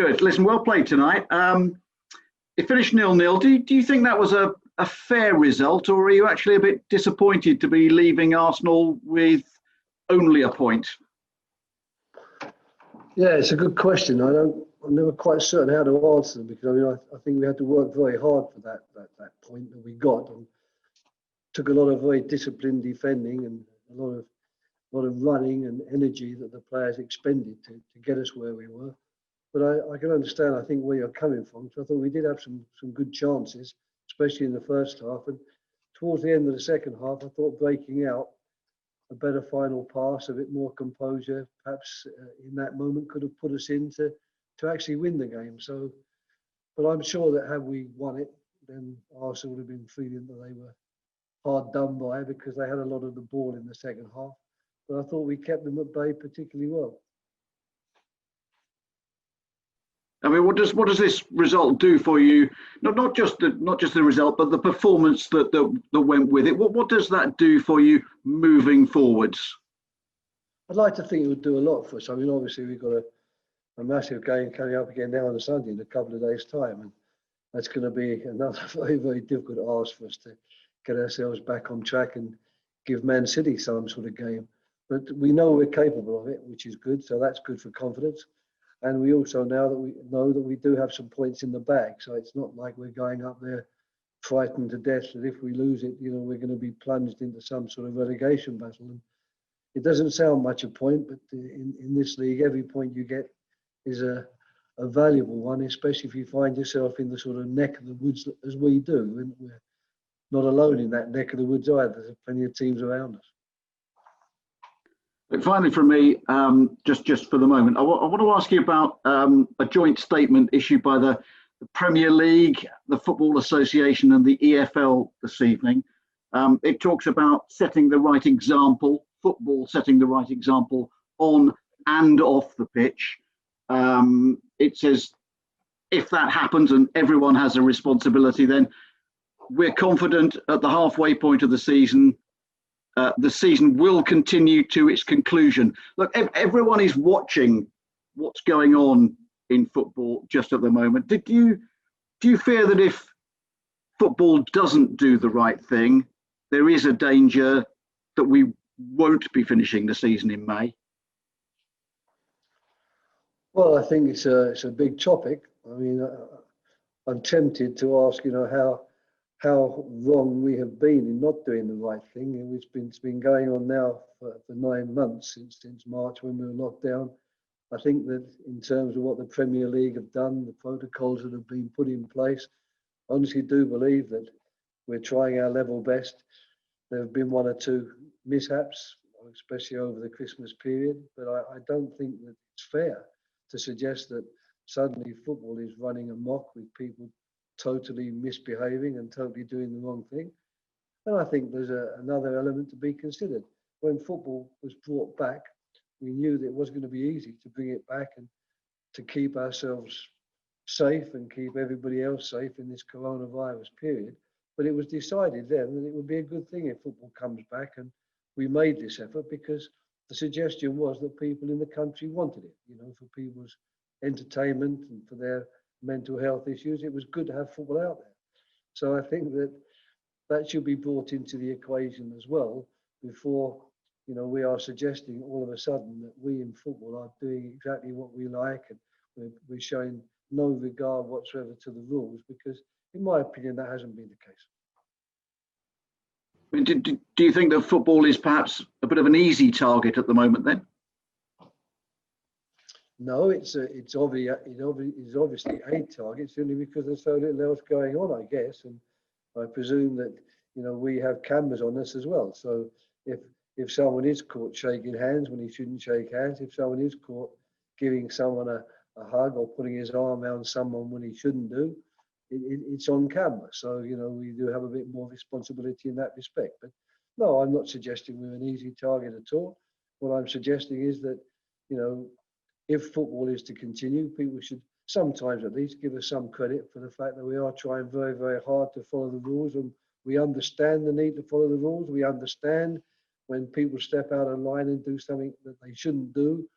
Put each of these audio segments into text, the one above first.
Good. Listen, well played tonight. It finished 0-0. Do you think that was a fair result, or are you actually a bit disappointed to be leaving Arsenal with only a point? Yeah, it's a good question. I'm never quite certain how to answer them, because I think we had to work very hard for that point that we got, and took a lot of very disciplined defending and a lot of running and energy that the players expended to get us where we were. But I can understand, I think, where you're coming from. So I thought we did have some good chances, especially in the first half. And towards the end of the second half, I thought breaking out a better final pass, a bit more composure, perhaps in that moment could have put us in to actually win the game. So, but I'm sure that had we won it, then Arsenal would have been feeling that they were hard done by, because they had a lot of the ball in the second half. But I thought we kept them at bay particularly well. I mean, what does this result do for you? Not just the result, but the performance that went with it. What does that do for you moving forwards? I'd like to think it would do a lot for us. I mean, obviously we've got a massive game coming up again now on a Sunday in a couple of days' time, and that's going to be another very, very difficult ask for us to get ourselves back on track and give Man City some sort of game. But we know we're capable of it, which is good. So that's good for confidence. And we also know that we do have some points in the bag. So it's not like we're going up there frightened to death that if we lose it, we're going to be plunged into some sort of relegation battle. And it doesn't sound much a point, but in this league, every point you get is a valuable one, especially if you find yourself in the sort of neck of the woods as we do. And we're not alone in that neck of the woods either. There's plenty of teams around us. But finally, from me, just for the moment, I want to ask you about a joint statement issued by the Premier League, the Football Association, and the EFL this evening. It talks about setting the right example, football setting the right example on and off the pitch. It says if that happens and everyone has a responsibility, then we're confident at the halfway point of the season will continue to its conclusion. Look, everyone is watching what's going on in football just at the moment. Do you fear that if football doesn't do the right thing, there is a danger that we won't be finishing the season in May? Well, I think it's a big topic. I mean, I'm tempted to ask, how wrong we have been in not doing the right thing. It's been going on now for 9 months, since March when we were locked down. I think that in terms of what the Premier League have done, the protocols that have been put in place, I honestly do believe that we're trying our level best. There have been one or two mishaps, especially over the Christmas period, but I don't think that it's fair to suggest that suddenly football is running amok with people totally misbehaving and totally doing the wrong thing. And I think there's another element to be considered. When football was brought back, we knew that it wasn't going to be easy to bring it back and to keep ourselves safe and keep everybody else safe in this coronavirus period. But it was decided then that it would be a good thing if football comes back, and we made this effort because the suggestion was that people in the country wanted it, for people's entertainment and for their mental health issues. It was good to have football out there. So I think that should be brought into the equation as well before, we are suggesting all of a sudden that we in football are doing exactly what we like, and we're showing no regard whatsoever to the rules, because in my opinion, that hasn't been the case. Do you think that football is perhaps a bit of an easy target at the moment then? No, it's obviously a target simply because there's so little else going on, I guess, and I presume that we have cameras on us as well. So if someone is caught shaking hands when he shouldn't shake hands, if someone is caught giving someone a hug or putting his arm around someone when he shouldn't do, it's on camera. So we do have a bit more responsibility in that respect. But no, I'm not suggesting we're an easy target at all. What I'm suggesting is that if football is to continue, people should sometimes at least give us some credit for the fact that we are trying very, very hard to follow the rules, and we understand the need to follow the rules. We understand when people step out of line and do something that they shouldn't do,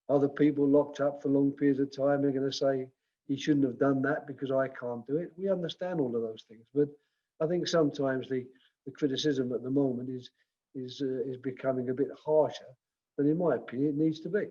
Other people locked up for long periods of time are going to say he shouldn't have done that because I can't do it. We understand all of those things, but I think sometimes the criticism at the moment is becoming a bit harsher than, in my opinion, it needs to be.